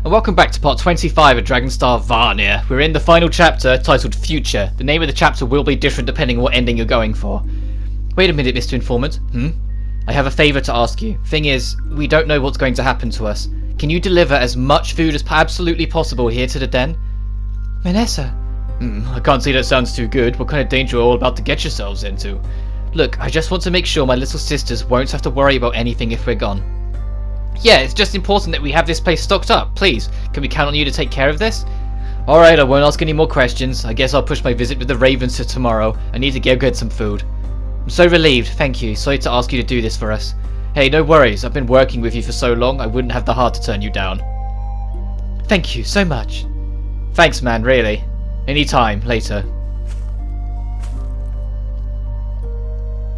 and welcome back to part 25 of Dragonstar VARNIR. We're in the final chapter, titled Future. The name of the chapter will be different depending on what ending you're going for. Wait a minute, Mr. Informant. I have a favour to ask you. Thing is, we don't know what's going to happen to us. Can you deliver as much food as absolutely possible here to the den? Vanessa. I can't see that sounds too good. What kind of danger are you all about to get yourselves into? Look, I just want to make sure my little sisters won't have to worry about anything if we're gone. Yeah, it's just important that we have this place stocked up. Please, can we count on you to take care of this? Alright, I won't ask any more questions. I guess I'll push my visit with the Ravens to tomorrow. I need to go get some food. I'm so relieved, thank you. Sorry to ask you to do this for us. Hey, no worries. I've been working with you for so long, I wouldn't have the heart to turn you down. Thank you so much. Thanks, man, really. Anytime, later.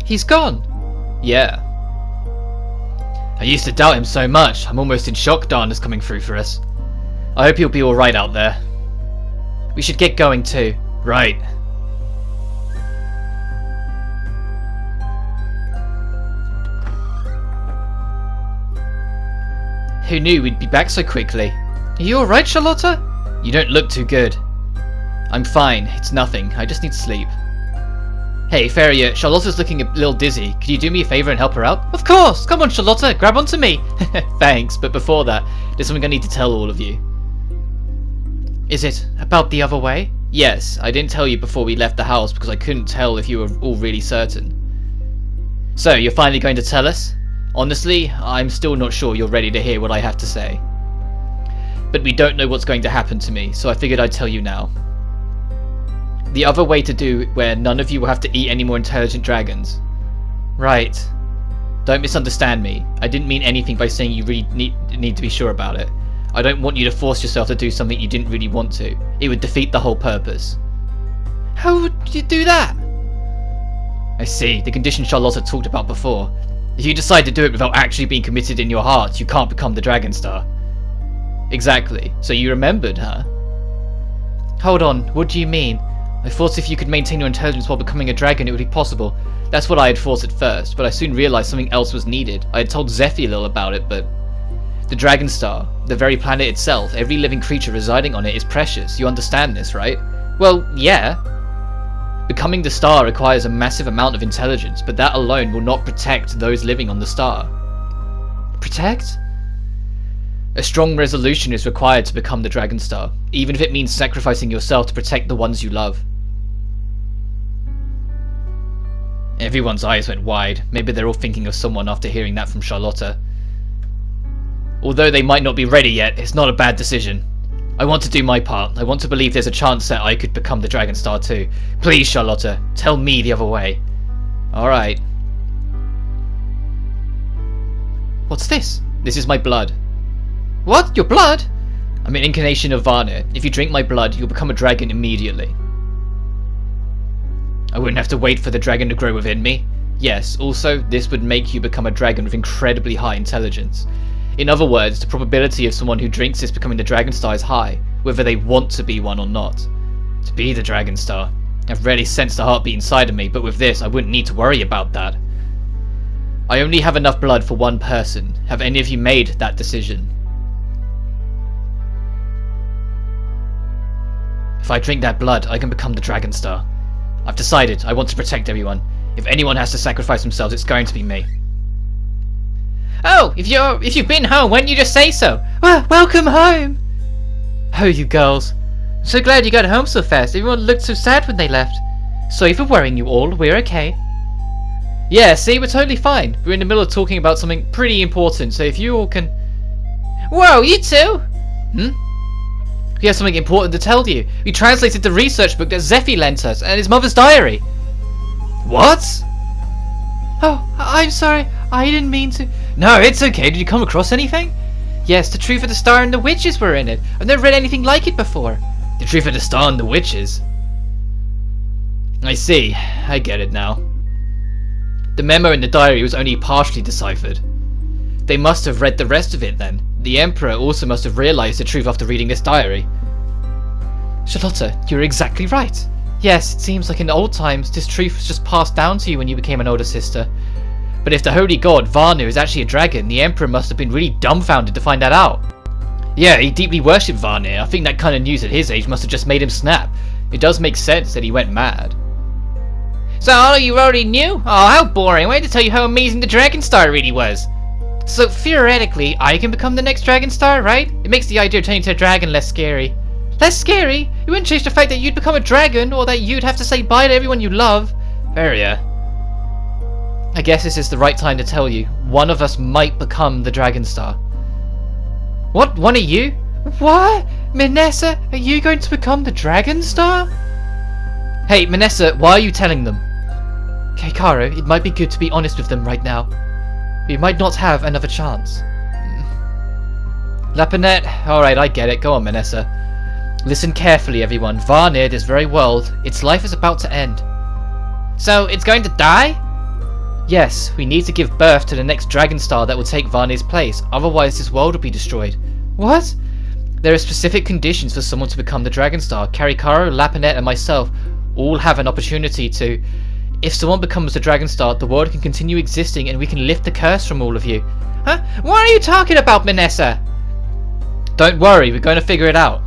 He's gone. Yeah. I used to doubt him so much. I'm almost in shock Darna's coming through for us. I hope he'll be alright out there. We should get going too. Right. Who knew we'd be back so quickly? Are you alright, Charlotta? You don't look too good. I'm fine. It's nothing. I just need sleep. Hey, Farrier, Charlotta's looking a little dizzy. Could you do me a favour and help her out? Of course! Come on, Charlotta, grab onto me! Thanks, but before that, there's something I need to tell all of you. Is it about the other way? Yes, I didn't tell you before we left the house because I couldn't tell if you were all really certain. So, you're finally going to tell us? Honestly, I'm still not sure you're ready to hear what I have to say. But we don't know what's going to happen to me, so I figured I'd tell you now. The other way to do where none of you will have to eat any more intelligent dragons. Right. Don't misunderstand me. I didn't mean anything by saying you really need to be sure about it. I don't want you to force yourself to do something you didn't really want to. It would defeat the whole purpose. How would you do that? I see. The condition Charlotta talked about before. If you decide to do it without actually being committed in your heart, you can't become the Dragonstar. Exactly. So you remembered, huh? Hold on. What do you mean? I thought if you could maintain your intelligence while becoming a dragon it would be possible. That's what I had thought at first, but I soon realised something else was needed. I had told Zephy a little about it, but... The Dragonstar, the very planet itself, every living creature residing on it is precious. You understand this, right? Well, yeah. Becoming the star requires a massive amount of intelligence, but that alone will not protect those living on the star. Protect? A strong resolution is required to become the Dragonstar, even if it means sacrificing yourself to protect the ones you love. Everyone's eyes went wide. Maybe they're all thinking of someone after hearing that from Charlotta. Although they might not be ready yet, it's not a bad decision. I want to do my part. I want to believe there's a chance that I could become the Dragonstar too. Please, Charlotta, tell me the other way. Alright. What's this? This is my blood. What? Your blood? I'm an incarnation of VARNIR. If you drink my blood, you'll become a dragon immediately. I wouldn't have to wait for the dragon to grow within me. Yes, also, this would make you become a dragon with incredibly high intelligence. In other words, the probability of someone who drinks this becoming the Dragonstar is high, whether they want to be one or not. To be the Dragonstar. I've rarely sensed the heartbeat inside of me, but with this, I wouldn't need to worry about that. I only have enough blood for one person. Have any of you made that decision? If I drink that blood, I can become the Dragonstar. I've decided. I want to protect everyone. If anyone has to sacrifice themselves, it's going to be me. Oh, if you've been home, why don't you just say so? Well, welcome home. Oh, you girls. I'm so glad you got home so fast. Everyone looked so sad when they left. Sorry for worrying you all. We're okay. Yeah, see, we're totally fine. We're in the middle of talking about something pretty important, so if you all can... Whoa, you two? We have something important to tell you. We translated the research book that Zephy lent us, and his mother's diary. What? Oh, I'm sorry. I didn't mean to... No, it's okay. Did you come across anything? Yes, the Truth of the Star and the Witches were in it. I've never read anything like it before. The Truth of the Star and the Witches? I see. I get it now. The memo in the diary was only partially deciphered. They must have read the rest of it then. The Emperor also must have realised the truth after reading this diary. Charlotta, you're exactly right. Yes, it seems like in old times this truth was just passed down to you when you became an older sister. But if the holy god, VARNIR, is actually a dragon, the Emperor must have been really dumbfounded to find that out. Yeah, he deeply worshipped Varnir. I think that kind of news at his age must have just made him snap. It does make sense that he went mad. So all of you already knew? Oh, how boring. I had to tell you how amazing the Dragon Star really was. So theoretically, I can become the next Dragon Star, right? It makes the idea of turning into a dragon less scary. Less scary? You wouldn't change the fact that you'd become a dragon, or that you'd have to say bye to everyone you love. Varia. I guess this is the right time to tell you. One of us might become the Dragon Star. What? One of you? What? Manessa, are you going to become the Dragon Star? Hey, Manessa, why are you telling them? Keikaru, it might be good to be honest with them right now. We might not have another chance. Lapinette, alright, I get it. Go on, Manessa. Listen carefully, everyone. Varnir, this very world, its life is about to end. So, it's going to die? Yes, we need to give birth to the next Dragon Star that will take Varnir's place, otherwise this world will be destroyed. What? There are specific conditions for someone to become the Dragon Star. Keikaru, Lapinette, and myself all have an opportunity to. If someone becomes the Dragon Star, the world can continue existing and we can lift the curse from all of you. Huh? What are you talking about, Manessa? Don't worry, we're going to figure it out.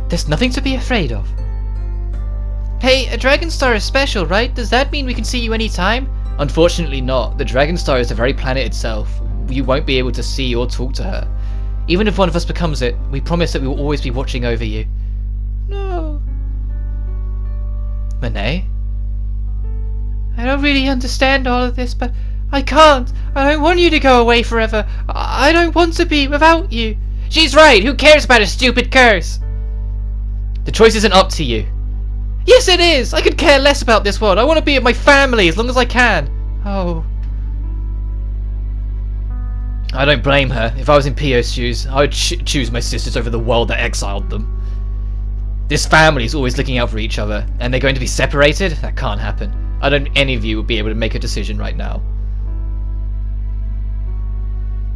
There's nothing to be afraid of. Hey, a Dragon Star is special, right? Does that mean we can see you anytime? Unfortunately not. The Dragon Star is the very planet itself. You won't be able to see or talk to her. Even if one of us becomes it, we promise that we will always be watching over you. No. Monet? I don't really understand all of this, but I can't. I don't want you to go away forever. I don't want to be without you. She's right. Who cares about a stupid curse? The choice isn't up to you. Yes, it is. I could care less about this world. I want to be with my family as long as I can. Oh. I don't blame her. If I was in Pio's shoes, I would choose my sisters over the world that exiled them. This family is always looking out for each other, and they're going to be separated? That can't happen. I don't think any of you will be able to make a decision right now.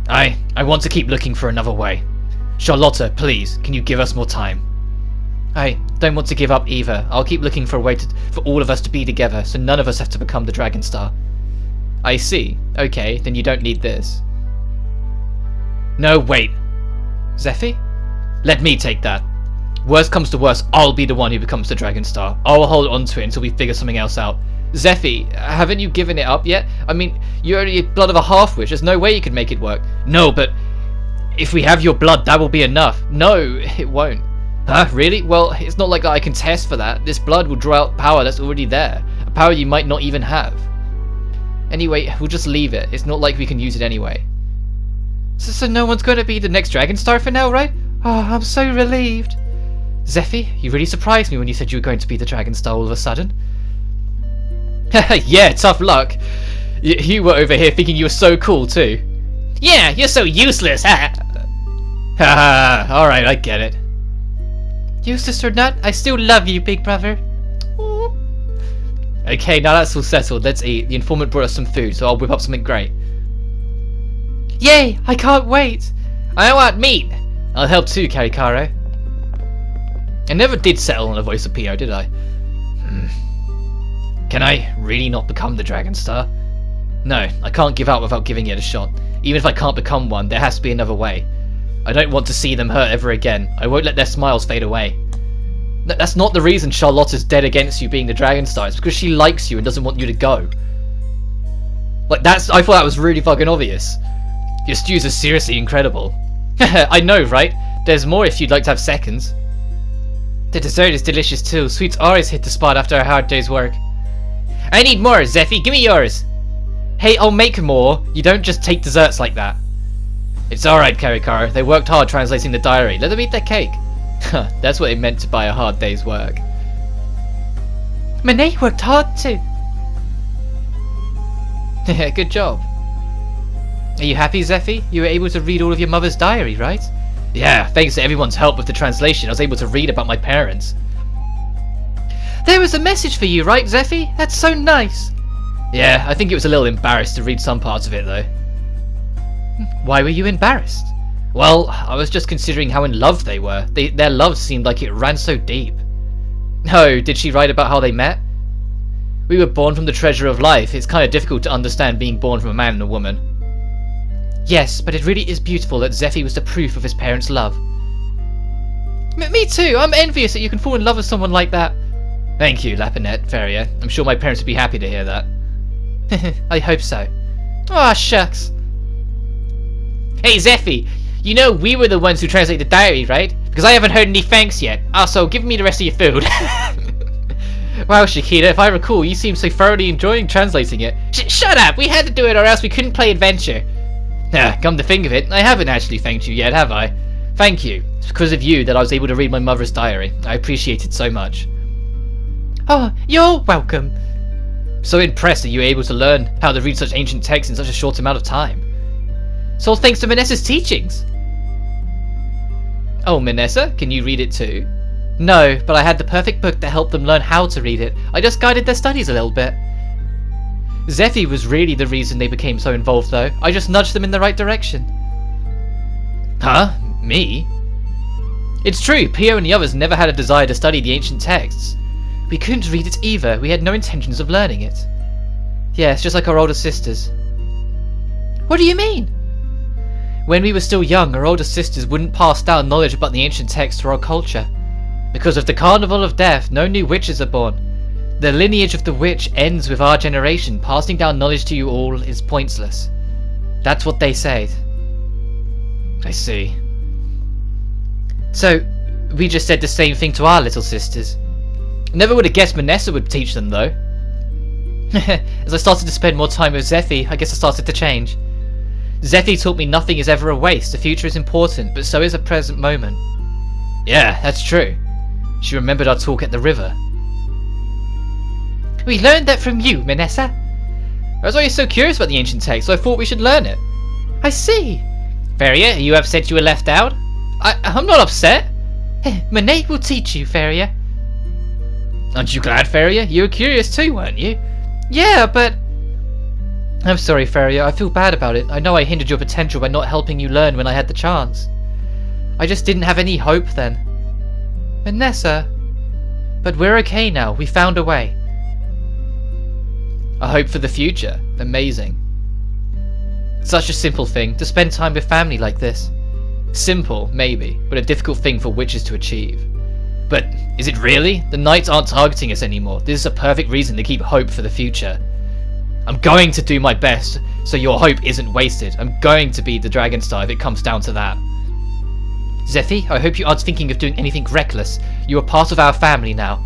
I want to keep looking for another way. Charlotta, please, can you give us more time? I don't want to give up either. I'll keep looking for a way for all of us to be together, so none of us have to become the Dragon Star. I see. Okay, then you don't need this. No, wait. Zephy? Let me take that. Worst comes to worst, I'll be the one who becomes the Dragon Star. I'll hold on to it until we figure something else out. Zephy, haven't you given it up yet? I mean, you're only blood of a half-witch. There's no way you can make it work. No, but if we have your blood, that will be enough. No, it won't. Huh? Really? Well, it's not like I can test for that. This blood will draw out power that's already there. A power you might not even have. Anyway, we'll just leave it. It's not like we can use it anyway. So no one's going to be the next Dragon Star for now, right? Oh, I'm so relieved. Zephy, you really surprised me when you said you were going to be the Dragon Star all of a sudden. Yeah, tough luck. You were over here thinking you were so cool too. Yeah, you're so useless, ha! Haha, alright, I get it. Useless or not, I still love you, big brother. Aww. Okay, now that's all settled, let's eat. The informant brought us some food, so I'll whip up something great. Yay, I can't wait. I want meat. I'll help too, Keikaru. I never did settle on a voice of Pio, did I? Can I really not become the Dragon Star? No, I can't give up without giving it a shot. Even if I can't become one, there has to be another way. I don't want to see them hurt ever again. I won't let their smiles fade away. That's not the reason Charlotta's dead against you being the Dragon Star. It's because she likes you and doesn't want you to go. Like, I thought that was really fucking obvious. Your stews are seriously incredible. I know, right? There's more if you'd like to have seconds. The dessert is delicious too. Sweets always hit the spot after a hard day's work. I need more, Zephy. Give me yours. Hey, I'll make more. You don't just take desserts like that. It's alright, Keikaru. They worked hard translating the diary. Let them eat their cake. That's what it meant by a hard day's work. Monet worked hard too. Good job. Are you happy, Zephy? You were able to read all of your mother's diary, right? Yeah, thanks to everyone's help with the translation, I was able to read about my parents. There was a message for you, right, Zephy? That's so nice. Yeah, I think it was a little embarrassed to read some parts of it, though. Why were you embarrassed? Well, I was just considering how in love they were. Their love seemed like it ran so deep. Oh, did she write about how they met? We were born from the treasure of life. It's kind of difficult to understand being born from a man and a woman. Yes, but it really is beautiful that Zephy was the proof of his parents' love. Me too. I'm envious that you can fall in love with someone like that. Thank you, Lapinette, Farrier. I'm sure my parents would be happy to hear that. I hope so. Aw, shucks. Hey, Zeffy, you know we were the ones who translated the diary, right? Because I haven't heard any thanks yet. Also, give me the rest of your food. Wow, Chiquita, if I recall, you seem so thoroughly enjoying translating it. Shut up! We had to do it or else we couldn't play Adventure. Come to think of it, I haven't actually thanked you yet, have I? Thank you. It's because of you that I was able to read my mother's diary. I appreciate it so much. Oh, you're welcome. So impressed that you were able to learn how to read such ancient texts in such a short amount of time. It's all thanks to Manessa's teachings. Oh, Manessa, can you read it too? No, but I had the perfect book that helped them learn how to read it. I just guided their studies a little bit. Zeffy was really the reason they became so involved, though. I just nudged them in the right direction. Huh? Me? It's true, Pio and the others never had a desire to study the ancient texts. We couldn't read it either. We had no intentions of learning it. Yeah, it's just like our older sisters. What do you mean? When we were still young, our older sisters wouldn't pass down knowledge about the ancient texts to our culture. Because of the Carnival of Death, no new witches are born. The lineage of the witch ends with our generation. Passing down knowledge to you all is pointless. That's what they say. I see. So, we just said the same thing to our little sisters. Never would have guessed Manessa would teach them, though. As I started to spend more time with Zeffy, I guess I started to change. Zeffy taught me nothing is ever a waste. The future is important, but so is the present moment. Yeah, that's true. She remembered our talk at the river. We learned that from you, Manessa. I was always so curious about the ancient text, so I thought we should learn it. I see. Farrier, are you upset you were left out? I'm not upset. Monet will teach you, Farrier. Aren't you glad, Farrier? You were curious too, weren't you? Yeah, but... I'm sorry, Farrier. I feel bad about it. I know I hindered your potential by not helping you learn when I had the chance. I just didn't have any hope then. Manessa... But we're okay now. We found a way. A hope for the future. Amazing. Such a simple thing, to spend time with family like this. Simple, maybe, but a difficult thing for witches to achieve. But is it really? The knights aren't targeting us anymore. This is a perfect reason to keep hope for the future. I'm going to do my best so your hope isn't wasted. I'm going to be the Dragon Star if it comes down to that. Zeffy, I hope you aren't thinking of doing anything reckless. You are part of our family now.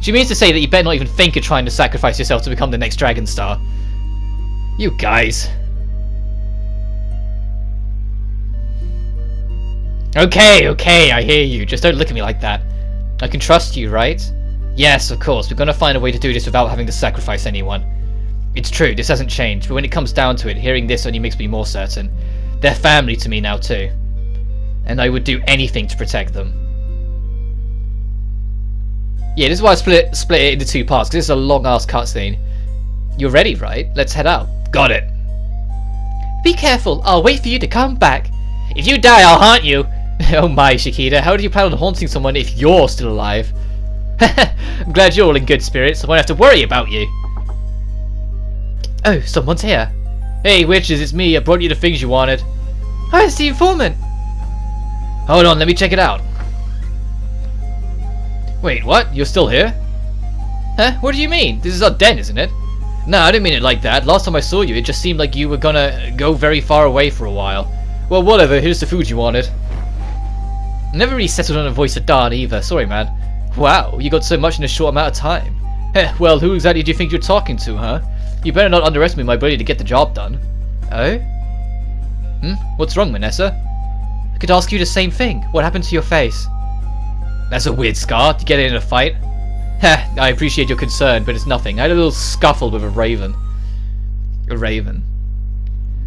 She means to say that you better not even think of trying to sacrifice yourself to become the next Dragon Star. You guys. Okay, I hear you. Just don't look at me like that. I can trust you, right? Yes, of course. We're gonna find a way to do this without having to sacrifice anyone. It's true, this hasn't changed, but when it comes down to it, hearing this only makes me more certain. They're family to me now too. And I would do anything to protect them. Yeah, this is why I split it into two parts, because it's a long-ass cutscene. You're ready, right? Let's head out. Got it. Be careful, I'll wait for you to come back. If you die, I'll haunt you. Oh my, Chiquita, how do you plan on haunting someone if you're still alive? I'm glad you're all in good spirits, I won't have to worry about you. Oh, someone's here. Hey, witches, it's me. I brought you the things you wanted. Oh, it's the informant. Hold on, let me check it out. Wait, what? You're still here? Huh? What do you mean? This is our den, isn't it? No, I didn't mean it like that. Last time I saw you, it just seemed like you were gonna go very far away for a while. Well, whatever. Here's the food you wanted. Never really settled on a voice of Darn either. Sorry, man. Wow, you got so much in a short amount of time. Heh, well, who exactly do you think you're talking to, huh? You better not underestimate my ability to get the job done. Oh? What's wrong, Manessa? I could ask you the same thing. What happened to your face? That's a weird scar. Did you get it in a fight? Heh, I appreciate your concern, but it's nothing. I had a little scuffle with a raven. A raven.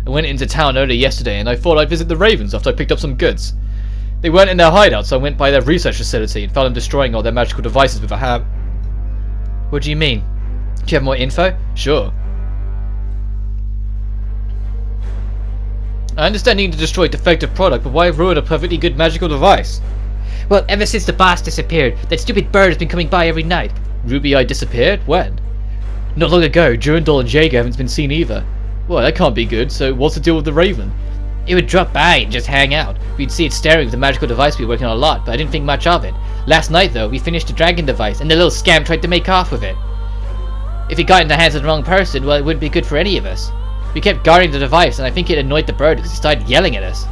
I went into town earlier yesterday and I thought I'd visit the ravens after I picked up some goods. They weren't in their hideout, so I went by their research facility and found them destroying all their magical devices with a hammer. What do you mean? Do you have more info? Sure. I understand needing to destroy a defective product, but why ruin a perfectly good magical device? Well, ever since the boss disappeared, that stupid bird has been coming by every night. Ruby Eye disappeared? When? Not long ago. Durandal and Jaeger haven't been seen either. Well, that can't be good, so what's the deal with the raven? It would drop by and just hang out. We'd see it staring at the magical device we were working on a lot, but I didn't think much of it. Last night, though, we finished the dragon device, and the little scam tried to make off with it. If it got in the hands of the wrong person, well, it wouldn't be good for any of us. We kept guarding the device, and I think it annoyed the bird because it started yelling at us.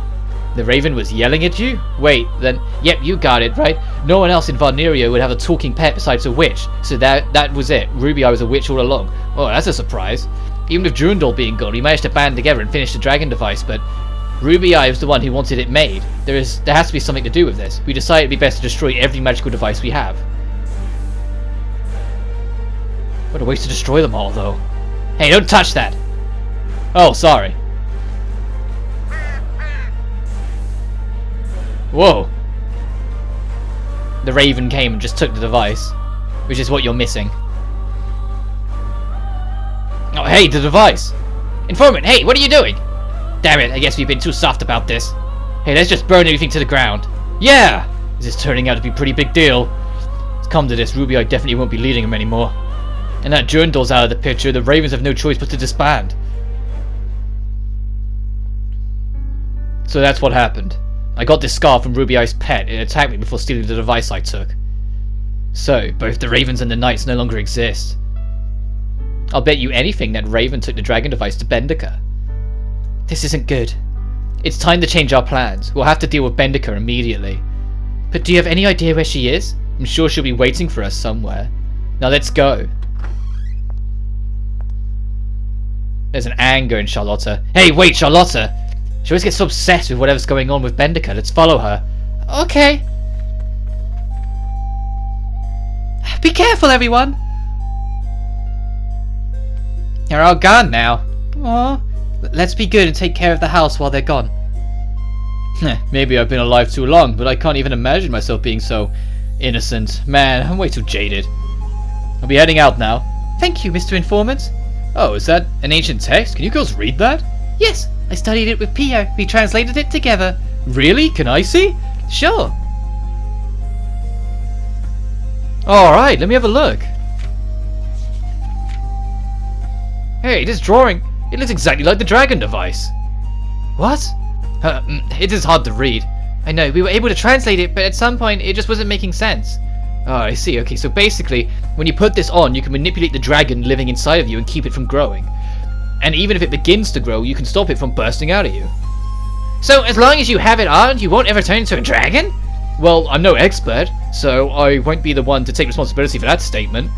The raven was yelling at you? Wait, then, yep, you got it, right? No one else in VARNIR would have a talking pet besides a witch, so that was it. Ruby I was a witch all along. Oh, that's a surprise. Even with Jurundal being gone, we managed to band together and finish the dragon device, but Ruby I was the one who wanted it made. There has to be something to do with this. We decided it'd be best to destroy every magical device we have. What a waste to destroy them all, though. Hey, don't touch that! Oh, sorry. Whoa. The raven came and just took the device, which is what you're missing. Oh, hey, the device! Informant, hey, what are you doing? Damn it, I guess we've been too soft about this. Hey, let's just burn everything to the ground. Yeah! This is turning out to be a pretty big deal. It's come to this, Ruby I definitely won't be leading him anymore. And that Jurundal's out of the picture, the Ravens have no choice but to disband. So that's what happened. I got this scar from Ruby Eye's pet. It attacked me before stealing the device I took. So, both the Ravens and the Knights no longer exist. I'll bet you anything that Raven took the dragon device to Bendika. This isn't good. It's time to change our plans. We'll have to deal with Bendika immediately. But do you have any idea where she is? I'm sure she'll be waiting for us somewhere. Now let's go. There's an anger in Charlotta. Hey, wait, Charlotta! She always gets so obsessed with whatever's going on with Bendika. Let's follow her. Okay. Be careful, everyone. They're all gone now. Aww. Let's be good and take care of the house while they're gone. Maybe I've been alive too long, but I can't even imagine myself being so innocent. Man, I'm way too jaded. I'll be heading out now. Thank you, Mr. Informant. Oh, is that an ancient text? Can you girls read that? Yes, I studied it with Pio. We translated it together. Really? Can I see? Sure. Alright, let me have a look. Hey, this drawing, it looks exactly like the dragon device. What? It is hard to read. I know, we were able to translate it, but at some point it just wasn't making sense. Oh, I see. Okay, so basically, when you put this on, you can manipulate the dragon living inside of you and keep it from growing. And even if it begins to grow, you can stop it from bursting out at you. So, as long as you have it on, you won't ever turn into a dragon? Well, I'm no expert, so I won't be the one to take responsibility for that statement.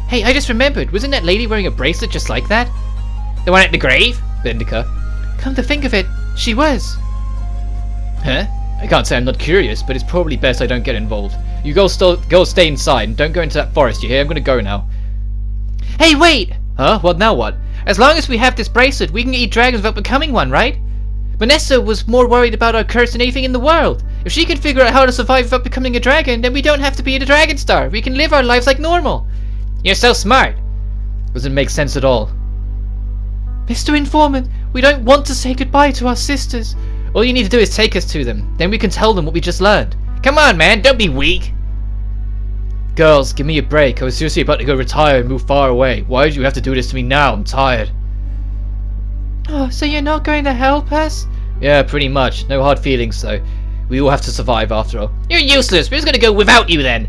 Hey, I just remembered, wasn't that lady wearing a bracelet just like that? The one at the grave? Bendika. Come to think of it, she was. Huh? I can't say I'm not curious, but it's probably best I don't get involved. You girls stay inside and don't go into that forest, you hear? I'm gonna go now. Hey, wait! Huh? What now what? As long as we have this bracelet, we can eat dragons without becoming one, right? Vanessa was more worried about our curse than anything in the world. If she can figure out how to survive without becoming a dragon, then we don't have to be a dragon star. We can live our lives like normal. You're so smart. Doesn't make sense at all. Mr. Informant, we don't want to say goodbye to our sisters. All you need to do is take us to them. Then we can tell them what we just learned. Come on, man, don't be weak. Girls, give me a break. I was seriously about to go retire and move far away. Why did you have to do this to me now? I'm tired. Oh, so you're not going to help us? Yeah, pretty much. No hard feelings, though. We all have to survive after all. You're useless. We're just going to go without you then.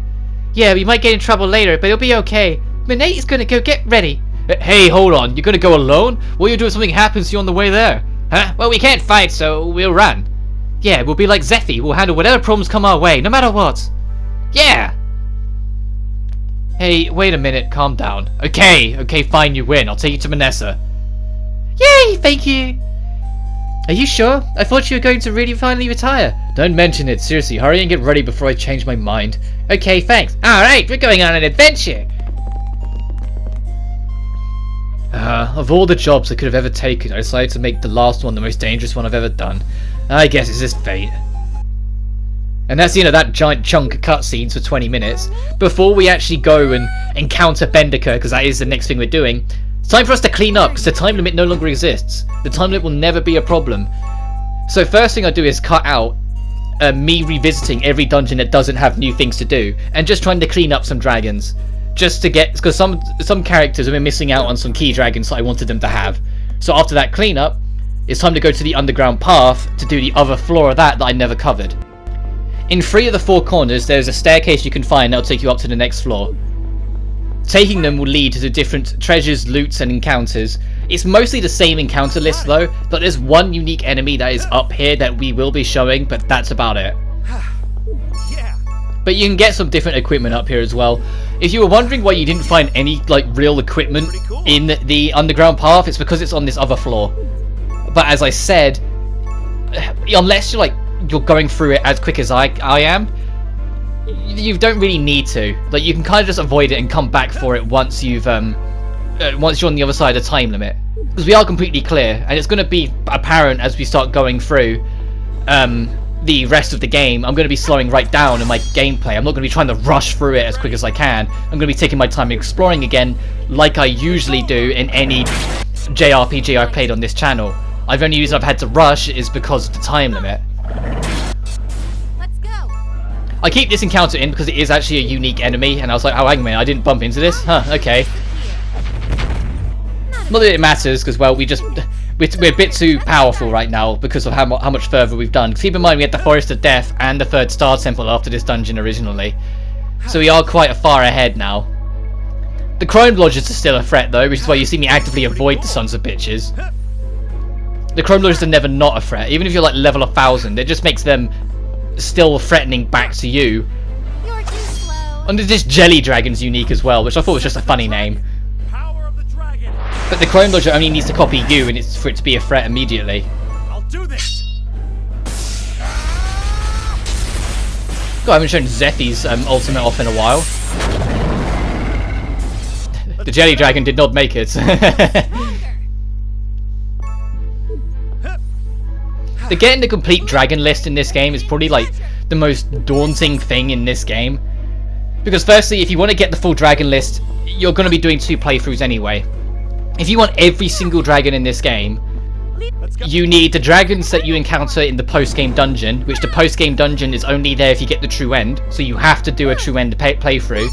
Yeah, we might get in trouble later, but it'll be okay. Manate is going to go get ready. Hey, hold on. You're going to go alone? What will you do if something happens to you on the way there? Huh? Well, we can't fight, so we'll run. Yeah, we'll be like Zephy. We'll handle whatever problems come our way, no matter what. Yeah. Hey, wait a minute. Calm down. Okay, fine, you win. I'll take you to Vanessa. Yay, thank you. Are you sure? I thought you were going to really finally retire. Don't mention it. Seriously, hurry and get ready before I change my mind. Okay, thanks. Alright, we're going on an adventure. Of all the jobs I could have ever taken, I decided to make the last one the most dangerous one I've ever done. I guess it's just fate. And that's the end of that giant chunk of cutscenes for 20 minutes. Before we actually go and encounter Bendika, because that is the next thing we're doing, it's time for us to clean up, because the time limit no longer exists. The time limit will never be a problem. So first thing I do is cut out me revisiting every dungeon that doesn't have new things to do, and just trying to clean up some dragons. Just to get, because some characters have been missing out on some key dragons that I wanted them to have. So after that cleanup, it's time to go to the underground path to do the other floor of that I never covered. In 3 of the 4 corners, there's a staircase you can find that'll take you up to the next floor. Taking them will lead to the different treasures, loots, and encounters. It's mostly the same encounter list though, but there's one unique enemy that is up here that we will be showing, but that's about it. But you can get some different equipment up here as well. If you were wondering why you didn't find any like real equipment in the underground path, it's because it's on this other floor. But as I said, unless you're going through it as quick as I am, you don't really need to. Like, you can kind of just avoid it and come back for it once you've once you're on the other side of the time limit, because we are completely clear, and it's going to be apparent as we start going through the rest of the game. I'm going to be slowing right down in my gameplay. I'm not going to be trying to rush through it as quick as I can. I'm going to be taking my time exploring again, like I usually do in any JRPG I've played on this channel. The only reason I've had to rush is because of the time limit. Let's go. I keep this encounter in because it is actually a unique enemy, and I was like, oh, hang on a minute, I didn't bump into this? Huh, okay. Not that it matters, because, well, we're a bit too powerful right now because of how much further we've done. Keep in mind, we had the Forest of Death and the 3rd Star Temple after this dungeon originally. So we are quite far ahead now. The Chrome Lodgers are still a threat, though, which is why you see me actively avoid the sons of bitches. The Chrome Lodgers are never not a threat. Even if you're like level 1000, it just makes them still threatening back to you. You're too slow. And this Jelly Dragon's unique as well, which I thought was just a funny name. But the Chrome Lodger only needs to copy you and it's for it to be a threat immediately. I'll do this. God, I haven't shown Zephy's ultimate off in a while. The Jelly Dragon did not make it. The getting the complete dragon list in this game is probably like the most daunting thing in this game. Because firstly, if you want to get the full dragon list, you're going to be doing 2 playthroughs anyway. If you want every single dragon in this game, you need the dragons that you encounter in the post-game dungeon, which the post-game dungeon is only there if you get the true end, so you have to do a true end playthrough.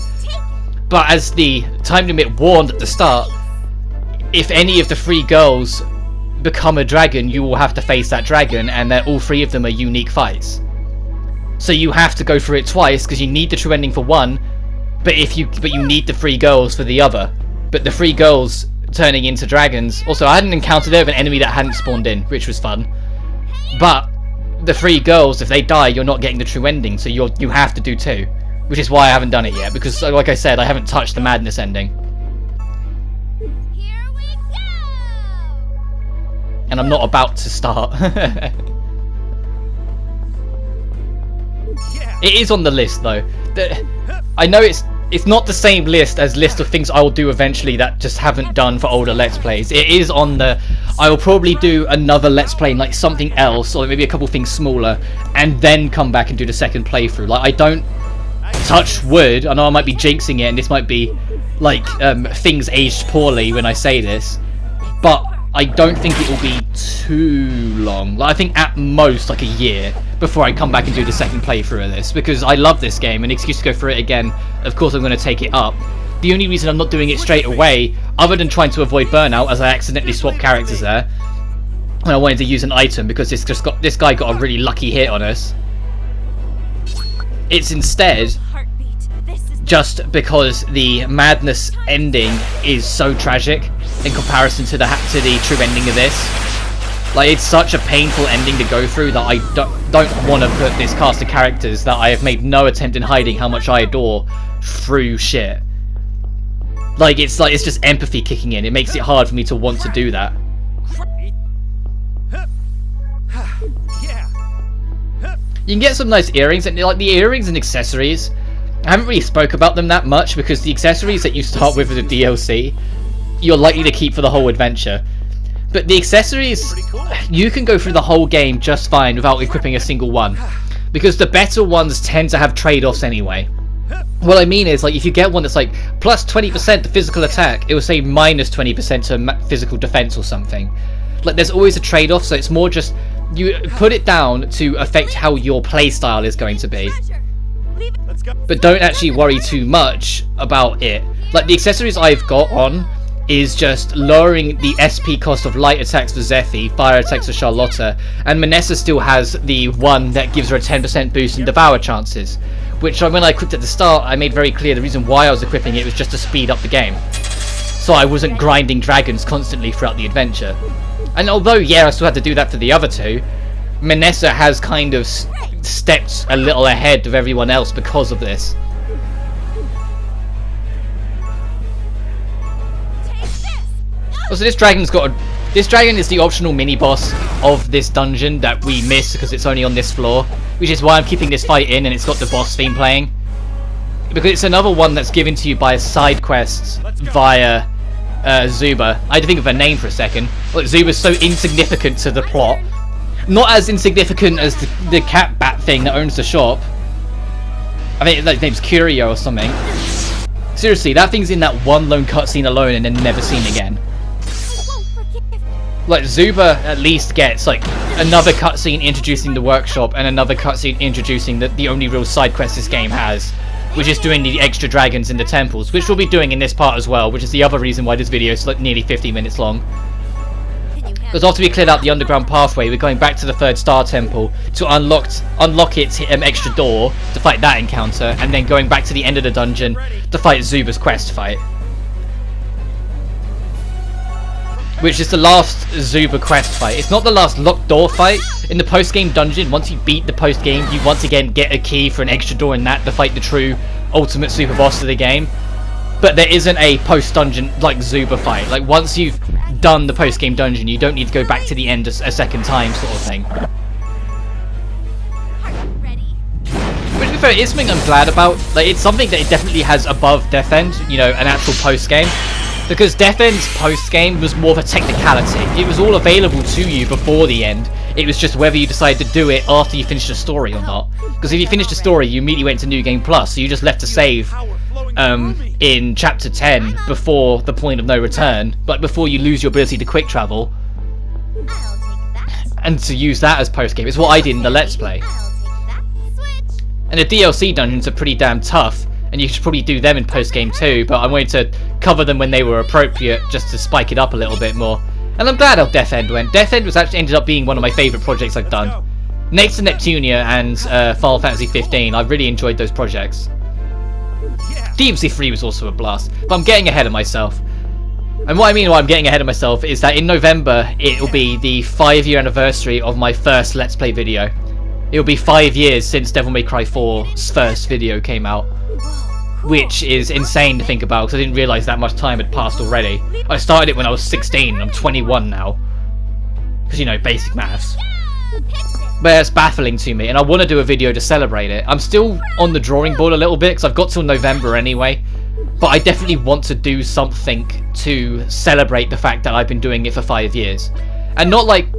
But as the time limit warned at the start, if any of the 3 girls become a dragon, you will have to face that dragon, and all 3 of them are unique fights. So you have to go through it twice because you need the true ending for one, but you need the 3 girls for the other. But the 3 girls turning into dragons. Also, I had an encounter there of an enemy that hadn't spawned in, which was fun. But the 3 girls, if they die, you're not getting the true ending, so you have to do 2, which is why I haven't done it yet, because like I said, I haven't touched the madness ending. Here we go. And I'm not about to start. It is on the list though. I know it's not the same list as list of things I will do eventually that just haven't done for older Let's Plays. It is on the, I will probably do another Let's Play, like something else, or maybe a couple things smaller, and then come back and do the second playthrough. Like, I don't touch wood. I know I might be jinxing it, and this might be, like, things aged poorly when I say this, but I don't think it will be too long. Like, I think at most, like, a year before I come back and do the second playthrough of this, because I love this game, and excuse to go through it again, of course I'm going to take it up. The only reason I'm not doing it straight away, other than trying to avoid burnout, as I accidentally swapped characters there, and I wanted to use an item because this guy got a really lucky hit on us. It's instead just because the madness ending is so tragic in comparison to the true ending of this. Like, it's such a painful ending to go through that I don't want to put this cast of characters that I have made no attempt in hiding how much I adore through shit. Like it's just empathy kicking in. It makes it hard for me to want to do that. You can get some nice earrings, and like the earrings and accessories, I haven't really spoke about them that much because the accessories that you start with the DLC, you're likely to keep for the whole adventure. But the accessories, you can go through the whole game just fine without equipping a single one, because the better ones tend to have trade-offs anyway. What I mean is, like, if you get one that's like plus 20% to physical attack, it will say minus 20% to physical defense or something. Like, there's always a trade-off, so it's more just you put it down to affect how your playstyle is going to be. But don't actually worry too much about it. Like, the accessories I've got on is just lowering the SP cost of light attacks for Zephy, fire attacks for Charlotta, and Manessa still has the one that gives her a 10% boost in devour chances, which when I equipped at the start, I made very clear the reason why I was equipping it was just to speed up the game, so I wasn't grinding dragons constantly throughout the adventure. And although, yeah, I still had to do that for the other two, Manessa has kind of stepped a little ahead of everyone else because of this. Also, this dragon is the optional mini-boss of this dungeon that we miss because it's only on this floor, which is why I'm keeping this fight in and it's got the boss theme playing. Because it's another one that's given to you by side quests via Zuba. I had to think of a name for a second. Look, Zuba's so insignificant to the plot. Not as insignificant as the cat bat thing that owns the shop. I think his name's Curio or something. Seriously, that thing's in that one lone cutscene alone and then never seen again. Like, Zuba at least gets like another cutscene introducing the workshop and another cutscene introducing the only real side quest this game has, which is doing the extra dragons in the temples, which we'll be doing in this part as well, which is the other reason why this video is like nearly 50 minutes long. Because after we cleared out the underground pathway, we're going back to the 3rd star temple to unlock its extra door to fight that encounter, and then going back to the end of the dungeon to fight Zuba's quest fight. Which is the last Zuba quest fight. It's not the last locked door fight. In the post-game dungeon, once you beat the post-game, you once again get a key for an extra door in that to fight the true ultimate super boss of the game. But there isn't a post-dungeon like Zuba fight. Like, once you've done the post-game dungeon, you don't need to go back to the end a second time, sort of thing. Which, to be fair, is something I'm glad about. Like, it's something that it definitely has above Death End, you know, an actual post-game. Because Death End's post-game was more of a technicality. It was all available to you before the end. It was just whether you decided to do it after you finished the story or not. Because if you finished the story, you immediately went to New Game Plus, so you just left to save in Chapter 10 before the point of no return, but before you lose your ability to quick travel. And to use that as post-game. It's what I did in the Let's Play. And the DLC dungeons are pretty damn tough, and you should probably do them in post-game too, but I wanted to cover them when they were appropriate, just to spike it up a little bit more. And I'm glad how Death End went. Death End was actually ended up being one of my favourite projects I've done. Next to Neptunia and Final Fantasy 15, I really enjoyed those projects. DMC 3 was also a blast, but I'm getting ahead of myself. And what I mean by I'm getting ahead of myself is that in November, it will be the 5-year anniversary of my first Let's Play video. It will be 5 years since Devil May Cry 4's first video came out. Which is insane to think about, because I didn't realise that much time had passed already. I started it when I was 16, and I'm 21 now. Because, you know, basic maths. But it's baffling to me, and I want to do a video to celebrate it. I'm still on the drawing board a little bit, because I've got till November anyway. But I definitely want to do something to celebrate the fact that I've been doing it for 5 years. And not like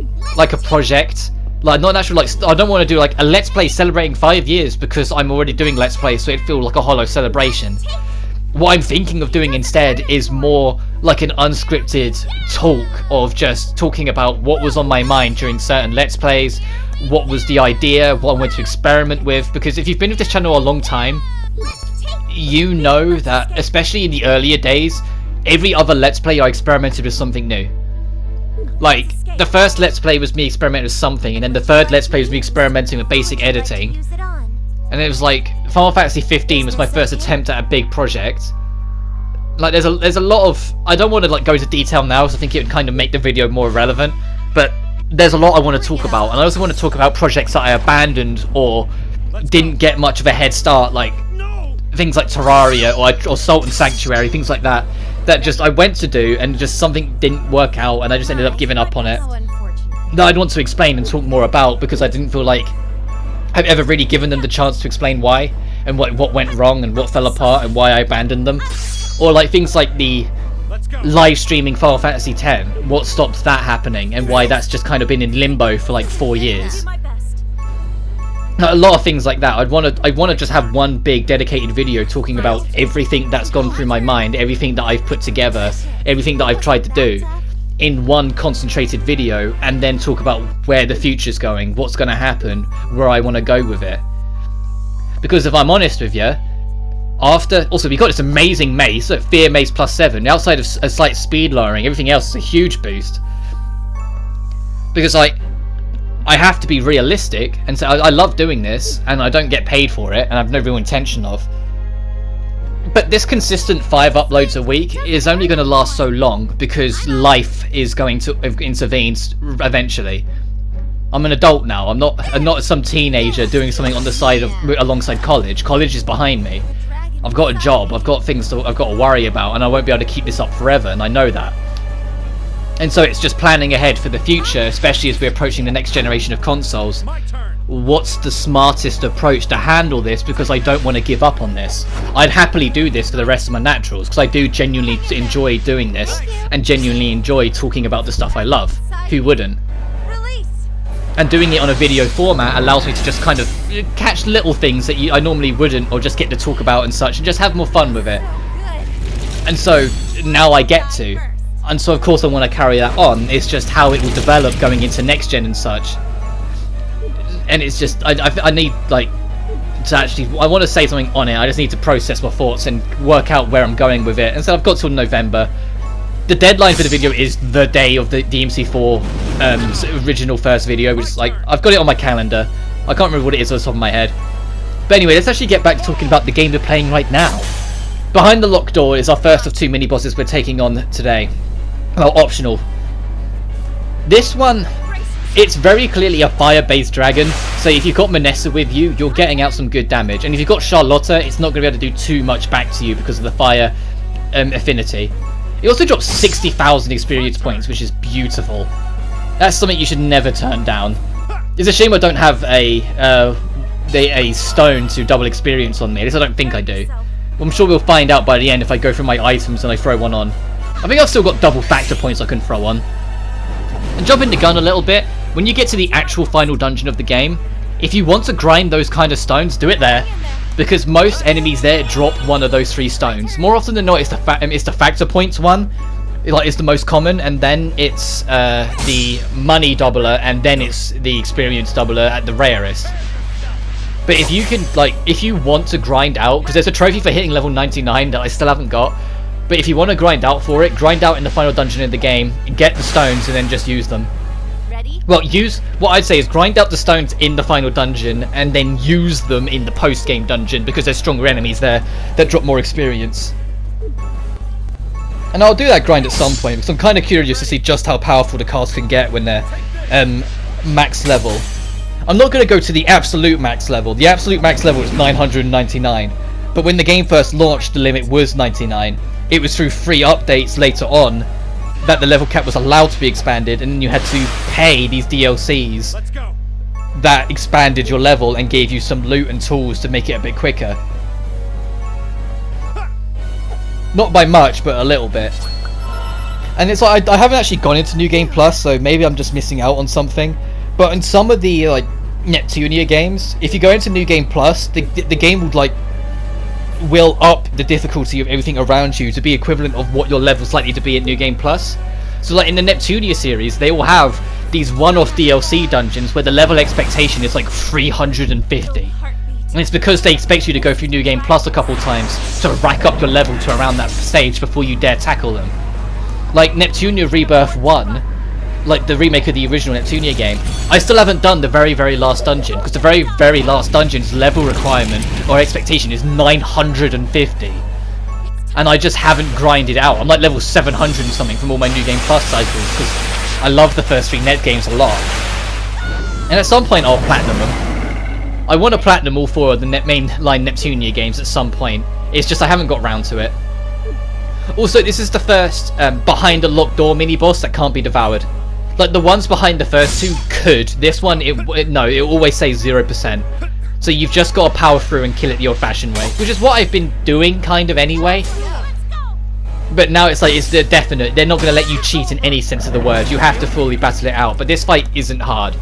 a project. Like, not actually, like, I don't want to do, like, a Let's Play celebrating 5 years because I'm already doing Let's Play, so it'd feel like a hollow celebration. What I'm thinking of doing instead is more like an unscripted talk of just talking about what was on my mind during certain Let's Plays, what was the idea, what I wanted to experiment with, because if you've been with this channel a long time, you know that, especially in the earlier days, every other Let's Play I experimented with something new. Like, the first Let's Play was me experimenting with something, and then the third Let's Play was me experimenting with basic editing. And it was like, Final Fantasy 15 was my first attempt at a big project. Like, there's a lot of... I don't want to, like, go into detail now, because I think it would kind of make the video more relevant. But there's a lot I want to talk about, and I also want to talk about projects that I abandoned or didn't get much of a head start, like things like Terraria or Salt and Sanctuary, things like that. That just I went to do and just something didn't work out and I just ended up giving up on it. That I'd want to explain and talk more about because I didn't feel like I've ever really given them the chance to explain why and what went wrong and what fell apart and why I abandoned them. Or like things like the live streaming Final Fantasy X, what stopped that happening and why that's just kind of been in limbo for like 4 years. A lot of things like that. I want to just have one big dedicated video talking about everything that's gone through my mind, everything that I've put together, everything that I've tried to do in one concentrated video, and then talk about where the future's going, what's going to happen, where I want to go with it. Because if I'm honest with you, After, also we got this amazing mace, so Fear Mace +7. Outside of a slight speed lowering, everything else is a huge boost. Because I have to be realistic, and so I love doing this, and I don't get paid for it, and I have no real intention of. But this consistent 5 uploads a week is only going to last so long, because life is going to intervene eventually. I'm an adult now. I'm not some teenager doing something on the side of alongside college. College is behind me. I've got a job. I've got things I've got to worry about, and I won't be able to keep this up forever, and I know that. And so it's just planning ahead for the future, especially as we're approaching the next generation of consoles. What's the smartest approach to handle this, because I don't want to give up on this. I'd happily do this for the rest of my naturals, because I do genuinely enjoy doing this, and genuinely enjoy talking about the stuff I love. Who wouldn't? And doing it on a video format allows me to just kind of catch little things that I normally wouldn't, or just get to talk about and such, and just have more fun with it. And so now I get to. And so of course I want to carry that on. It's just how it will develop going into next gen and such. And it's just I need like to actually, I want to say something on it. I just need to process my thoughts and work out where I'm going with it. And so I've got till November. The deadline for the video is the day of the DMC4 original first video, which is like, I've got it on my calendar. I can't remember what it is off the top of my head. But anyway, let's actually get back to talking about the game we're playing right now. Behind the Locked Door is our first of 2 mini bosses we're taking on today. Well, optional. This one, it's very clearly a fire-based dragon, so if you've got Manessa with you, you're getting out some good damage. And if you've got Charlotta, it's not going to be able to do too much back to you because of the fire affinity. It also drops 60,000 experience points, which is beautiful. That's something you should never turn down. It's a shame I don't have a stone to double experience on me. At least I don't think I do. I'm sure we'll find out by the end if I go through my items and I throw one on. I think I've still got double factor points I can throw on. And jumping the gun a little bit, when you get to the actual final dungeon of the game, if you want to grind those kind of stones, do it there. Because most enemies there drop one of those 3 stones. More often than not, it's the factor points one. It's the most common, and then it's the money doubler, and then it's the experience doubler at the rarest. But if you can, if you want to grind out, because there's a trophy for hitting level 99 that I still haven't got. But if you want to grind out for it, grind out in the final dungeon of the game, get the stones, and then just use them. Ready? Well, what I'd say is grind out the stones in the final dungeon, and then use them in the post-game dungeon, because there's stronger enemies there that drop more experience. And I'll do that grind at some point, because I'm kind of curious to see just how powerful the cards can get when they're max level. I'm not going to go to the absolute max level. The absolute max level is 999. But when the game first launched, the limit was 99. It was through free updates later on that the level cap was allowed to be expanded, and then you had to pay these DLCs that expanded your level and gave you some loot and tools to make it a bit quicker. Not by much, but a little bit. And it's like, I haven't actually gone into New Game Plus, so maybe I'm just missing out on something. But in some of the Neptunia games, if you go into New Game Plus, the game would will up the difficulty of everything around you to be equivalent of what your level's likely to be at New Game Plus. So in the Neptunia series, they will have these one-off DLC dungeons where the level expectation is 350. And it's because they expect you to go through New Game Plus a couple times to rack up your level to around that stage before you dare tackle them. Like Neptunia Rebirth 1, the remake of the original Neptunia game, I still haven't done the very, very last dungeon, because the very, very last dungeon's level requirement or expectation is 950. And I just haven't grinded out. I'm level 700 and something from all my New Game Plus cycles, because I love the first 3 net games a lot. And at some point I'll platinum them. I want to platinum all 4 of the mainline Neptunia games at some point. It's just I haven't got round to it. Also, this is the first behind the locked door mini-boss that can't be devoured. The ones behind the first 2 could. This one, it always says 0%. So you've just got to power through and kill it the old-fashioned way. Which is what I've been doing, kind of, anyway. But now it's it's the definite. They're not going to let you cheat in any sense of the word. You have to fully battle it out. But this fight isn't hard.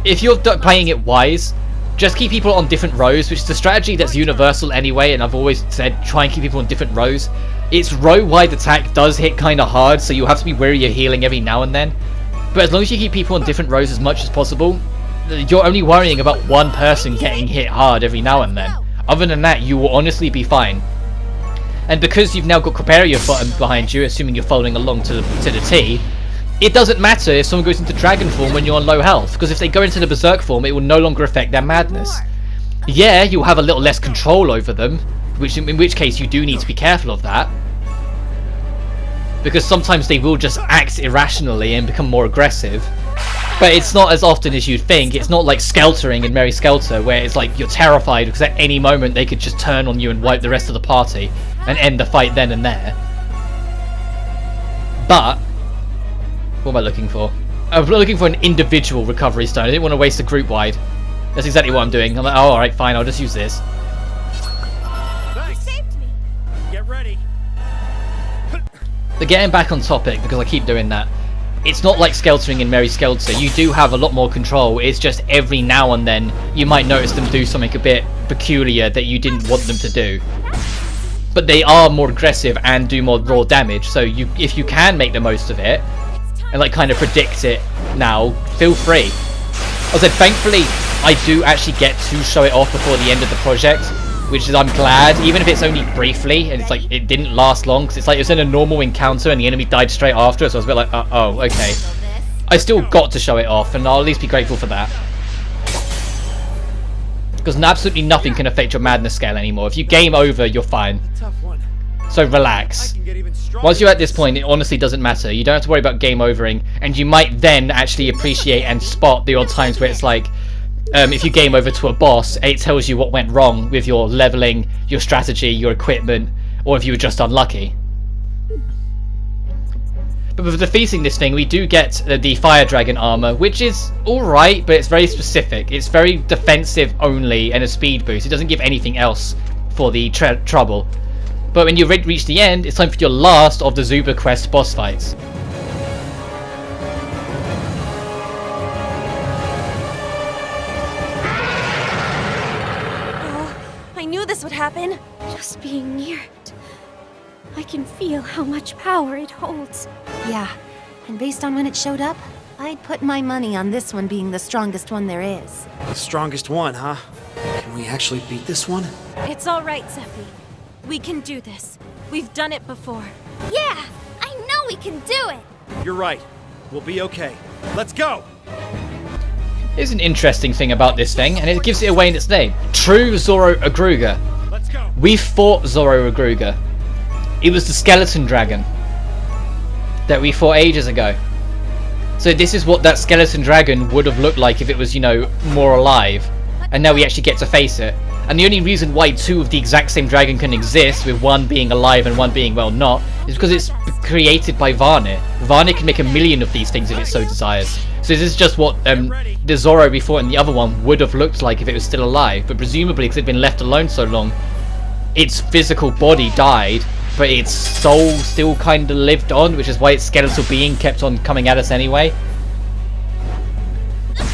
If you're playing it wise, just keep people on different rows, which is a strategy that's universal anyway, and I've always said try and keep people on different rows. Its row-wide attack does hit kind of hard, so you'll have to be wary of healing every now and then. But as long as you keep people on different rows as much as possible, you're only worrying about one person getting hit hard every now and then. Other than that, you will honestly be fine. And because you've now got Corperia behind you, assuming you're following along to the T, it doesn't matter if someone goes into Dragon form when you're on low health, because if they go into the Berserk form, it will no longer affect their madness. Yeah, you'll have a little less control over them, in which case you do need to be careful of that. Because sometimes they will just act irrationally and become more aggressive. But it's not as often as you'd think. It's not like Skeltering in Merry Skelter, where it's like you're terrified because at any moment they could just turn on you and wipe the rest of the party and end the fight then and there. But what am I looking for? I'm looking for an individual recovery stone. I didn't want to waste a group wide. That's exactly what I'm doing. I'm like, oh, alright, fine, I'll just use this. You saved me. Get ready. But getting back on topic, because I keep doing that, it's not like Skeltering in Merry Skelter. You do have a lot more control. It's just every now and then you might notice them do something a bit peculiar that you didn't want them to do. But they are more aggressive and do more raw damage, so if you can make the most of it and like kind of predict it now, feel free. I said, thankfully I do actually get to show it off before the end of the project, which is, I'm glad, even if it's only briefly and it's like it didn't last long, because it's like it was in a normal encounter and the enemy died straight after, so I was a bit like, oh, okay. I still got to show it off, and I'll at least be grateful for that. Because absolutely nothing can affect your madness scale anymore. If you game over, you're fine. So relax. Once you're at this point, it honestly doesn't matter. You don't have to worry about game overing, and you might then actually appreciate and spot the odd times where it's like, if you game over to a boss, it tells you what went wrong with your leveling, your strategy, your equipment, or if you were just unlucky. But for defeating this thing, we do get the Fire Dragon armor, which is alright, but it's very specific. It's very defensive only and a speed boost. It doesn't give anything else for the trouble. But when you reach the end, it's time for your last of the Zuba Quest boss fights. I knew this would happen. Just being near it, I can feel how much power it holds. Yeah, and based on when it showed up, I'd put my money on this one being the strongest one there is. The strongest one, huh? Can we actually beat this one? It's all right, Zephy. We can do this. We've done it before. Yeah, I know we can do it. You're right. We'll be okay. Let's go! Here's an interesting thing about this thing, and it gives it away in its name. True Zoro Agruga. Let's go! We fought Zoro Agruga. It was the skeleton dragon that we fought ages ago. So this is what that skeleton dragon would have looked like if it was, you know, more alive. And now we actually get to face it. And the only reason why two of the exact same dragon can exist, with one being alive and one being, well, not, is because it's created by VARNIR. VARNIR can make a million of these things if it so desires. So this is just what the Zoro we fought in the other one would have looked like if it was still alive. But presumably, because it'd been left alone so long, its physical body died, but its soul still kind of lived on, which is why its skeletal being kept on coming at us anyway.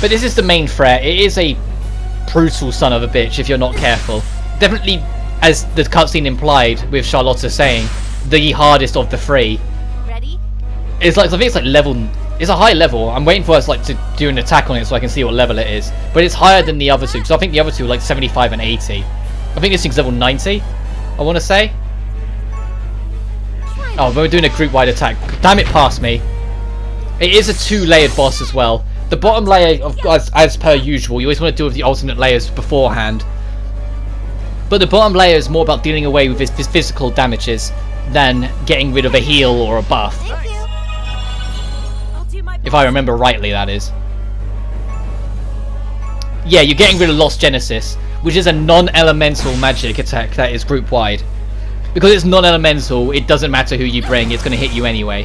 But this is the main threat. It is a brutal son of a bitch if you're not careful. Definitely, as the cutscene implied, with Charlotta saying, the hardest of the three. Ready? It's like, I think it's like level, it's a high level. I'm waiting for us like to do an attack on it so I can see what level it is. But it's higher than the other two, because I think the other two are like 75 and 80. I think this thing's level 90, I want to say. Oh, we're doing a group-wide attack. Damn it, past me. It is a two-layered boss as well. The bottom layer, as per usual, you always want to deal with the alternate layers beforehand. But the bottom layer is more about dealing away with his physical damages than getting rid of a heal or a buff. Thank you. I'll do my If I remember rightly, that is. Yeah, you're getting rid of Lost Genesis, which is a non-elemental magic attack that is group-wide. Because it's non-elemental, it doesn't matter who you bring, it's going to hit you anyway.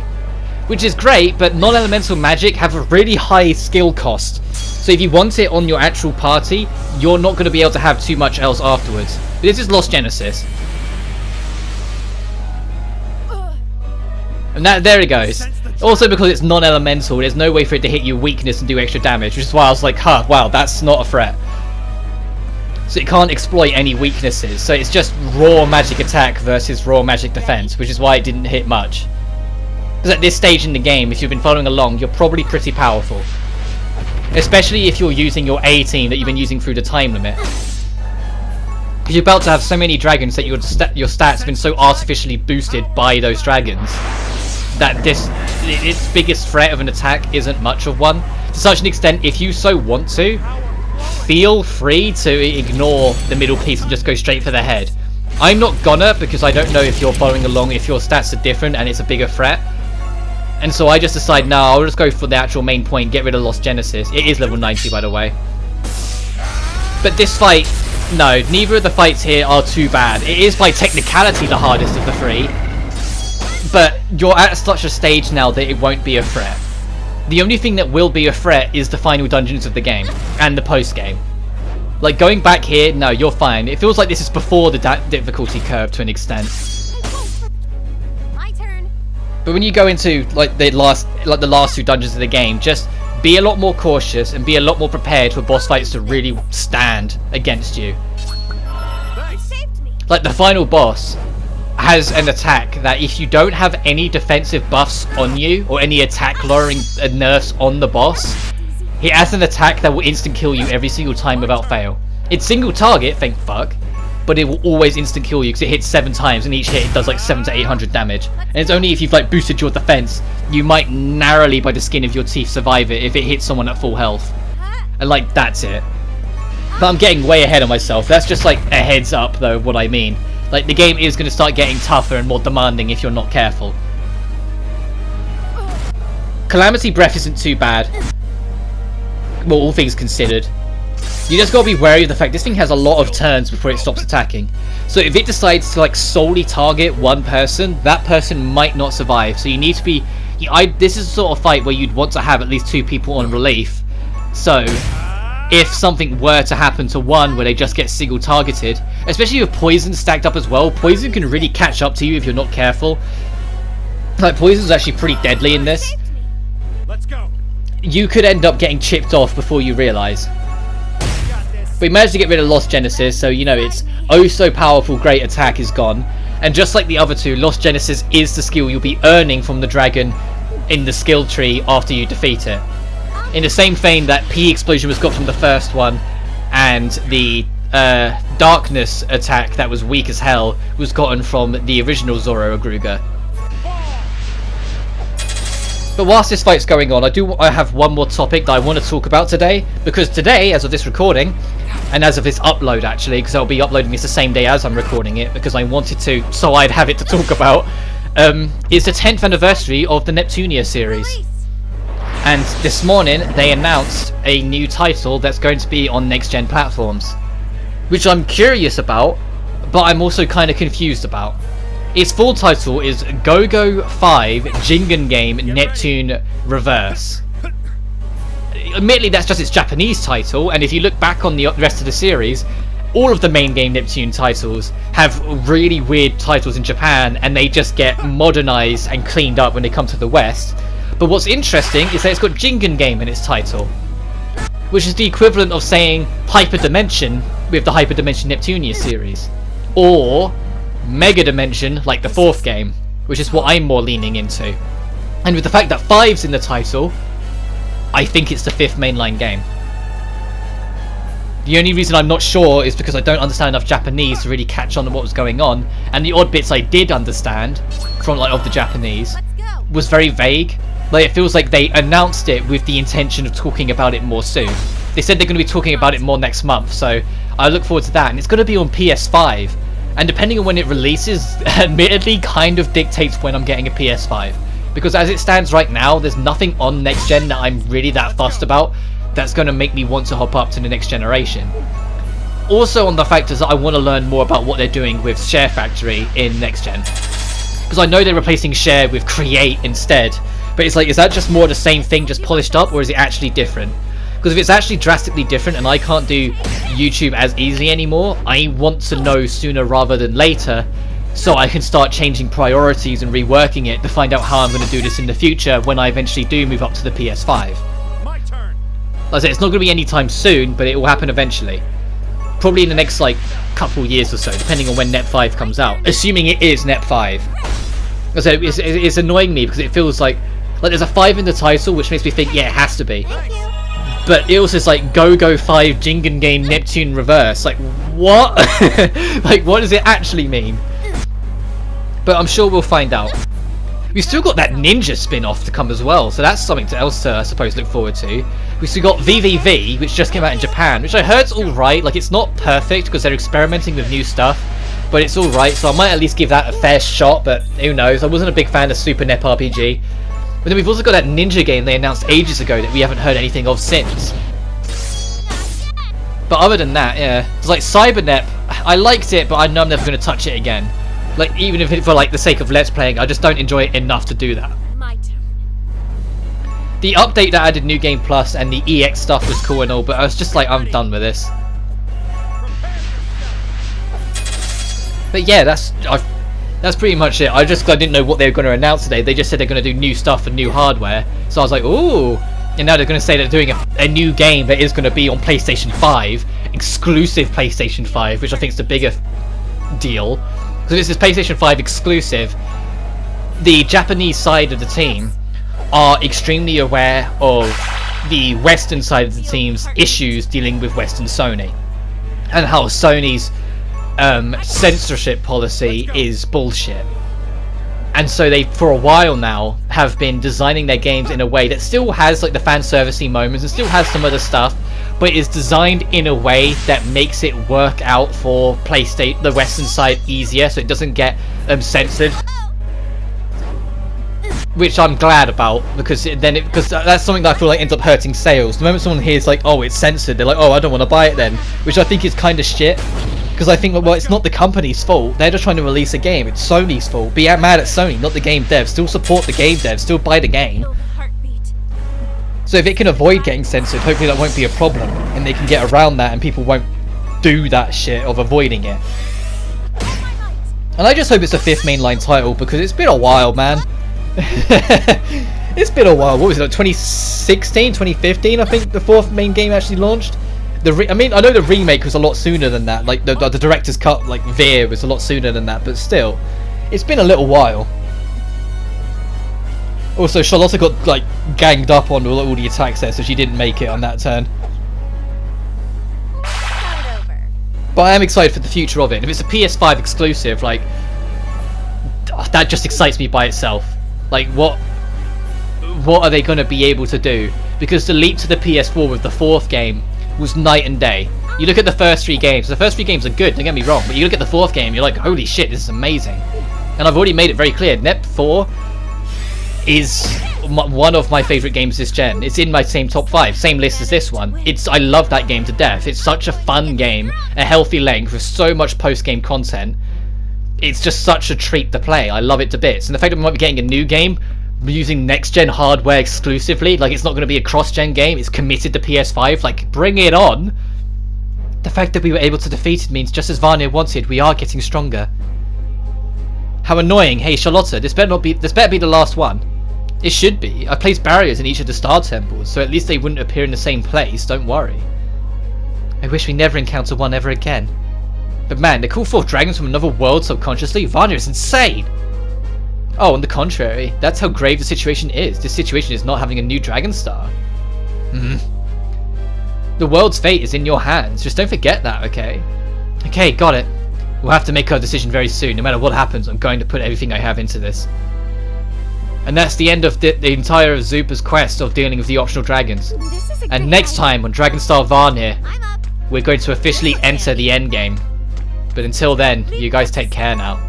Which is great, but non-elemental magic have a really high skill cost. So if you want it on your actual party, you're not going to be able to have too much else afterwards. But this is Lost Genesis. And there it goes. Also because it's non-elemental, there's no way for it to hit your weakness and do extra damage, which is why I was like, huh, wow, that's not a threat. So it can't exploit any weaknesses, so it's just raw magic attack versus raw magic defense, which is why it didn't hit much. Because at this stage in the game, if you've been following along, you're probably pretty powerful. Especially if you're using your A team that you've been using through the time limit. Because you're about to have so many dragons that your stats have been so artificially boosted by those dragons that its biggest threat of an attack isn't much of one. To such an extent, if you so want to, feel free to ignore the middle piece and just go straight for the head. I'm not gonna, because I don't know if you're following along, if your stats are different and it's a bigger threat. And so I just decide, no, I'll just go for the actual main point, get rid of Lost Genesis. It is level 90, by the way. But this fight, no, neither of the fights here are too bad. It is by technicality the hardest of the three, but you're at such a stage now that it won't be a threat. The only thing that will be a threat is the final dungeons of the game, and the post-game. Like, going back here, no, you're fine. It feels like this is before the difficulty curve to an extent. My turn. But when you go into like the last two dungeons of the game, just be a lot more cautious and be a lot more prepared for boss fights to really stand against you. You saved me. Like, the final boss has an attack that if you don't have any defensive buffs on you or any attack lowering nerfs on the boss, he has an attack that will instant kill you every single time without fail. It's single target, thank fuck, but it will always instant kill you because it hits 7 times and each hit it does like 700 to 800 damage. And it's only if you've like boosted your defense, you might narrowly by the skin of your teeth survive it if it hits someone at full health. And like, that's it. But I'm getting way ahead of myself. That's just like a heads up though of what I mean. Like, the game is going to start getting tougher and more demanding if you're not careful. Calamity Breath isn't too bad. Well, all things considered. You just gotta be wary of the fact this thing has a lot of turns before it stops attacking. So if it decides to like solely target one person, that person might not survive. So you need to be... this is a sort of fight where you'd want to have at least 2 people on relief. So if something were to happen to one where they just get single targeted, especially with poison stacked up as well, poison can really catch up to you if you're not careful. Like, poison's actually pretty deadly in this. Let's go. You could end up getting chipped off before you realise. We managed to get rid of Lost Genesis, so you know its oh so powerful great attack is gone. And just like the other two, Lost Genesis is the skill you'll be earning from the dragon in the skill tree after you defeat it. In the same vein that P Explosion was got from the first one, and the Darkness attack that was weak as hell was gotten from the original Zoro Agruga. But whilst this fight's going on, I have one more topic that I want to talk about today, because today, as of this recording, and as of this upload actually, because I'll be uploading this the same day as I'm recording it, because I wanted to, so I'd have it to talk about, is the 10th anniversary of the Neptunia series. And this morning, they announced a new title that's going to be on next-gen platforms, which I'm curious about, but I'm also kind of confused about. Its full title is Go-Go 5 Jingen Game Neptune Reverse. Admittedly, that's just its Japanese title, and if you look back on the rest of the series, all of the main game Neptune titles have really weird titles in Japan, and they just get modernized and cleaned up when they come to the West. But what's interesting is that it's got Jingen Game in its title, which is the equivalent of saying Hyper Dimension with the Hyper Dimension Neptunia series, or Mega Dimension like the 4th game, which is what I'm more leaning into. And with the fact that 5's in the title, I think it's the 5th mainline game. The only reason I'm not sure is because I don't understand enough Japanese to really catch on to what was going on, and the odd bits I did understand from of the Japanese was very vague. Like, it feels like they announced it with the intention of talking about it more soon. They said they're going to be talking about it more next month, so I look forward to that. And it's going to be on PS5, and depending on when it releases, admittedly kind of dictates when I'm getting a PS5. Because as it stands right now, there's nothing on next gen that I'm really that fussed about that's going to make me want to hop up to the next generation. Also on the factors that I want to learn more about what they're doing with Share Factory in next gen. Because I know they're replacing Share with Create instead. But it's like, is that just more the same thing, just polished up, or is it actually different? Because if it's actually drastically different and I can't do YouTube as easily anymore, I want to know sooner rather than later, so I can start changing priorities and reworking it to find out how I'm going to do this in the future when I eventually do move up to the PS5. My turn. Like I said, it's not going to be anytime soon, but it will happen eventually. Probably in the next like couple years or so, depending on when Net 5 comes out. Assuming it is Net 5. Like I said, it's annoying me because it feels like there's a 5 in the title, which makes me think, yeah, it has to be. but it also is like Go-Go 5 Jingan game Neptune Reverse. Like, what? Like, what does it actually mean? But I'm sure we'll find out. We've still got that ninja spin-off to come as well, so that's something else to, I suppose, look forward to. We've still got VVV, which just came out in Japan, which I heard's alright. Like, it's not perfect because they're experimenting with new stuff, but it's alright, so I might at least give that a fair shot, but who knows. I wasn't a big fan of Super NEP RPG. But then we've also got that ninja game they announced ages ago that we haven't heard anything of since. But other than that, yeah, it's like CyberNep. I liked it, but I know I'm never going to touch it again. Like, even if it's for like the sake of let's playing, I just don't enjoy it enough to do that. My turn. The update that added New Game Plus and the EX stuff was cool and all, but I was just like, I'm done with this. But yeah, that's pretty much it. I didn't know what they were going to announce today. They just said they're going to do new stuff and new hardware. So I was like, ooh. And now they're going to say they're doing a new game that is going to be on PlayStation 5, exclusive PlayStation 5, which I think is the bigger deal. Because this is PlayStation 5 exclusive. The Japanese side of the team are extremely aware of the Western side of the team's issues dealing with Western Sony, and how Sony's censorship policy is bullshit. And so they, for a while now, have been designing their games in a way that still has like the fan servicey moments and still has some other stuff, but is designed in a way that makes it work out for PlayStation, the Western side, easier, so it doesn't get censored. Which I'm glad about, because that's something that I feel like ends up hurting sales. The moment someone hears like, oh, it's censored, they're like, oh, I don't want to buy it then, which I think is kind of shit. Because I think, well, it's not the company's fault. They're just trying to release a game. It's Sony's fault. Be mad at Sony, not the game dev. Still support the game dev. Still buy the game. Heartbeat. So if it can avoid getting censored, hopefully that won't be a problem, and they can get around that, and people won't do that shit of avoiding it. And I just hope it's a 5th mainline title, because it's been a while, man. It's been a while. What was it, like 2016, 2015? I think the 4th main game actually launched. I mean, I know the remake was a lot sooner than that. Like the director's cut, like VARNIR, was a lot sooner than that. But still, it's been a little while. Also, Charlotta got like ganged up on all the attacks there, so she didn't make it on that turn. But I am excited for the future of it. If it's a PS5 exclusive, like that just excites me by itself. Like what are they going to be able to do? Because the leap to the PS4 with the 4th game was night and day. You look at the first 3 games. The first 3 games are good, don't get me wrong, but you look at the 4th game, you're like, holy shit, this is amazing. And I've already made it very clear, NEP 4 is one of my favourite games this gen. It's in my same top 5, same list as this one. I love that game to death. It's such a fun game, a healthy length with so much post-game content. It's just such a treat to play. I love it to bits. And the fact that we might be getting a new game using next-gen hardware exclusively, like it's not going to be a cross-gen game, it's committed to PS5, like bring it on. The fact that we were able to defeat it means just as VARNIR wanted, we are getting stronger. How annoying. Hey Charlotta, this better be the last one. It should be. I placed barriers in each of the star temples, so at least they wouldn't appear in the same place, don't worry. I wish we never encounter one ever again. But man, they call forth dragons from another world subconsciously? VARNIR is insane! Oh, on the contrary, that's how grave the situation is. This situation is not having a new dragon star. The world's fate is in your hands, just don't forget that, okay? Okay, got it. We'll have to make our decision very soon. No matter what happens, I'm going to put everything I have into this. And that's the end of the entire Zupa's quest of dealing with the optional dragons. And next time on Dragonstar VARNIR, we're going to officially enter the endgame. But until then, you guys take care now.